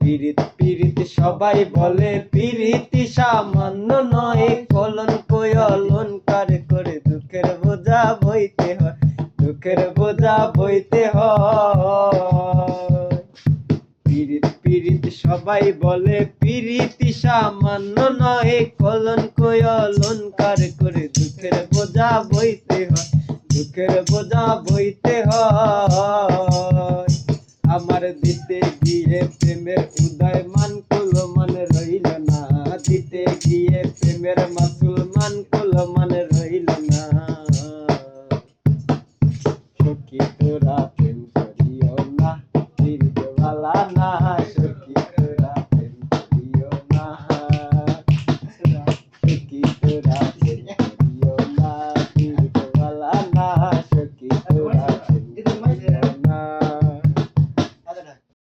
পীড়িত পীড়িত সবাই বলে পীড়িতি সামান্য নয়, কলঙ্ক অলংকার করে দুঃখের বোঝা বইতে হয়, দুঃখের বোঝা বইতে হয়। পীড়িত পীড়িত সবাই বলে পীড়িতি সামান্য নয়, কলঙ্ক অলংকার করে দুঃখের বোঝা বইতে হয়, দুঃখের বোঝা বইতে হয়। আমার দিতে গিয়ে প্রেমের উদয় মান কুলো মান রইল না, দিতে গিয়ে প্রেমের মান